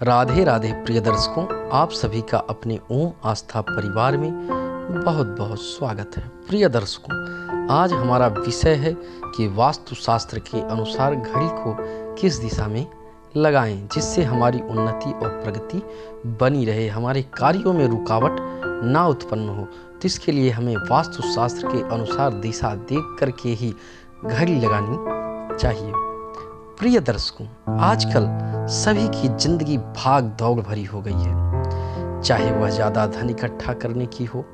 राधे राधे प्रिय दर्शकों, आप सभी का अपने ओम आस्था परिवार में बहुत बहुत स्वागत है। प्रिय दर्शकों, आज हमारा विषय है कि वास्तुशास्त्र के अनुसार घड़ी को किस दिशा में लगाएं जिससे हमारी उन्नति और प्रगति बनी रहे, हमारे कार्यों में रुकावट ना उत्पन्न हो। तो इसके लिए हमें वास्तुशास्त्र के अनुसार दिशा देख करके ही घड़ी लगानी चाहिए। प्रिय दर्शकों, आजकल सभी की जिंदगी भाग दौड़ भरी हो गई है, चाहे वह ज्यादा धन इकट्ठा करने की हो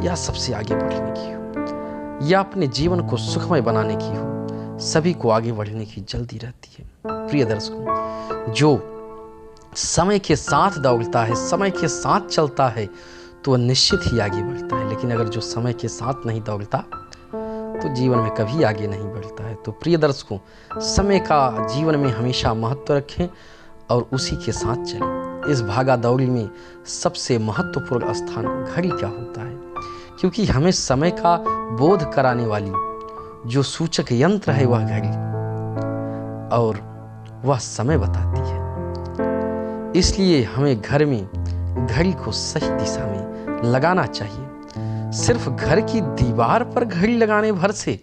या सबसे आगे बढ़ने की हो या अपने जीवन को सुखमय बनाने की हो, सभी को आगे बढ़ने की जल्दी रहती है। प्रिय दर्शकों, जो समय के साथ दौड़ता है, समय के साथ चलता है तो वह निश्चित ही आगे बढ़ता है, लेकिन अगर जो समय के साथ नहीं दौड़ता तो जीवन में कभी आगे नहीं बढ़ता है। तो प्रिय दर्शकों, समय का जीवन में हमेशा महत्व रखें और उसी के साथ चलें। इस भागा दौड़ी में सबसे महत्वपूर्ण स्थान घड़ी का होता है, क्योंकि हमें समय का बोध कराने वाली जो सूचक यंत्र है वह घड़ी, और वह समय बताती है। इसलिए हमें घर में घड़ी को सही दिशा में लगाना चाहिए। सिर्फ घर की दीवार पर घड़ी लगाने भर से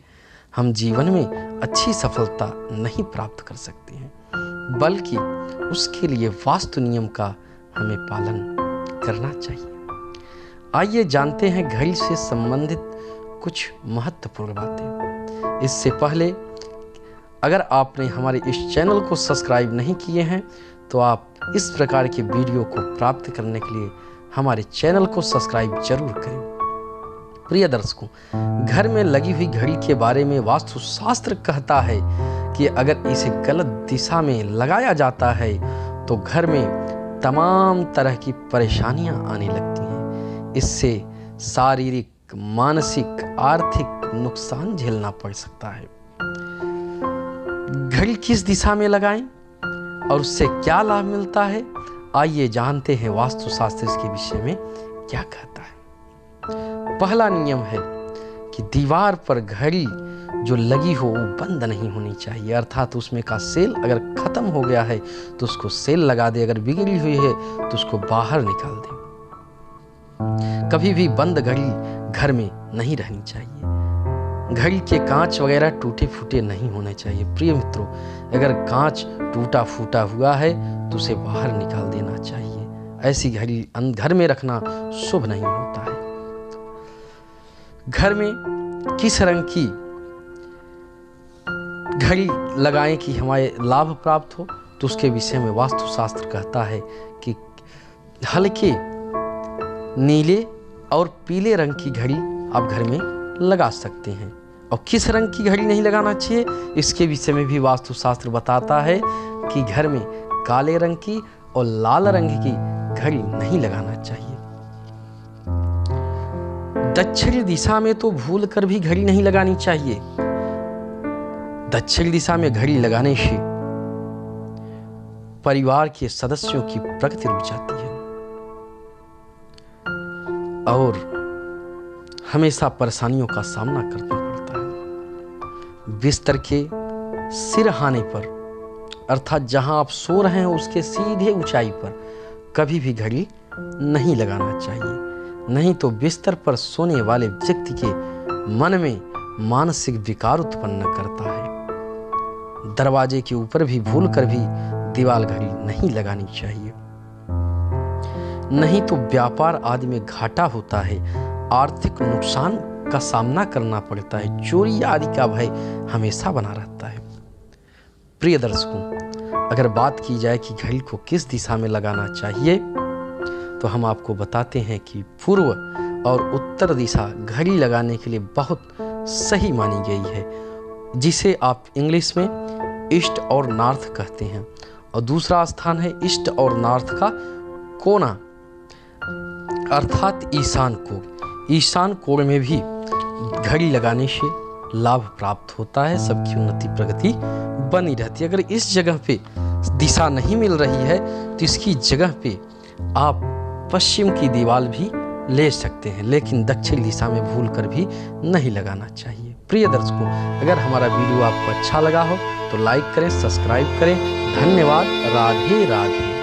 हम जीवन में अच्छी सफलता नहीं प्राप्त कर सकते हैं, बल्कि उसके लिए वास्तु नियम का हमें पालन करना चाहिए। आइए जानते हैं घड़ी से संबंधित कुछ महत्वपूर्ण बातें। इससे पहले अगर आपने हमारे इस चैनल को सब्सक्राइब नहीं किए हैं तो आप इस प्रकार के वीडियो को प्राप्त करने के लिए हमारे चैनल को सब्सक्राइब जरूर करें। प्रिय दर्शकों, घर में लगी हुई घड़ी के बारे में वास्तुशास्त्र कहता है कि अगर इसे गलत दिशा में लगाया जाता है तो घर में तमाम तरह की परेशानियां आने लगती हैं। इससे शारीरिक, मानसिक, आर्थिक नुकसान झेलना पड़ सकता है। घड़ी किस दिशा में लगाएं और उससे क्या लाभ मिलता है, आइए जानते हैं वास्तुशास्त्र इसके विषय में क्या कहता है। पहला नियम है कि दीवार पर घड़ी जो लगी हो वो बंद नहीं होनी चाहिए, अर्थात उसमें का सेल अगर खत्म हो गया है तो उसको सेल लगा दे, अगर बिगड़ी हुई है तो उसको बाहर निकाल दे। कभी भी बंद घड़ी घर में नहीं रहनी चाहिए। घड़ी के कांच वगैरह टूटे फूटे नहीं होने चाहिए। प्रिय मित्रों, अगर कांच टूटा फूटा हुआ है तो उसे बाहर निकाल देना चाहिए। ऐसी घड़ी घर में रखना शुभ नहीं होता है। घर में किस रंग की घड़ी लगाएं कि हमारे लाभ प्राप्त हो, तो उसके विषय में वास्तुशास्त्र कहता है कि हल्के नीले और पीले रंग की घड़ी आप घर में लगा सकते हैं। और किस रंग की घड़ी नहीं लगाना चाहिए, इसके विषय में भी वास्तुशास्त्र बताता है कि घर में काले रंग की और लाल रंग की घड़ी नहीं लगाना चाहिए। दक्षिण दिशा में तो भूल कर भी घड़ी नहीं लगानी चाहिए। दक्षिण दिशा में घड़ी लगाने से परिवार के सदस्यों की प्रगति रुक जाती है और हमेशा परेशानियों का सामना करना पड़ता है। बिस्तर के सिरहाने पर, अर्थात जहां आप सो रहे हैं उसके सीधे ऊंचाई पर कभी भी घड़ी नहीं लगाना चाहिए, नहीं तो बिस्तर पर सोने वाले व्यक्ति के मन में मानसिक विकार उत्पन्न करता है। दरवाजे के ऊपर भी भूल कर भी दीवार घड़ी नहीं लगानी चाहिए, नहीं तो व्यापार आदि में घाटा होता है, आर्थिक नुकसान का सामना करना पड़ता है, चोरी आदि का भय हमेशा बना रहता है। प्रिय दर्शकों, अगर बात की जाए कि घड़ी को किस दिशा में लगाना चाहिए तो हम आपको बताते हैं कि पूर्व और उत्तर दिशा घड़ी लगाने के लिए बहुत सही मानी गई है, जिसे आप इंग्लिश में ईस्ट और नॉर्थ कहते हैं। और दूसरा स्थान है ईस्ट और नॉर्थ का कोना, अर्थात ईशान कोण। ईशान कोण में भी घड़ी लगाने से लाभ प्राप्त होता है, सबकी उन्नति प्रगति बनी रहती है। अगर इस जगह पे दिशा नहीं मिल रही है तो इसकी जगह पे आप पश्चिम की दीवार भी ले सकते हैं, लेकिन दक्षिण दिशा में भूल कर भी नहीं लगाना चाहिए। प्रिय दर्शकों, अगर हमारा वीडियो आपको अच्छा लगा हो तो लाइक करें, सब्सक्राइब करें। धन्यवाद। राधे राधे।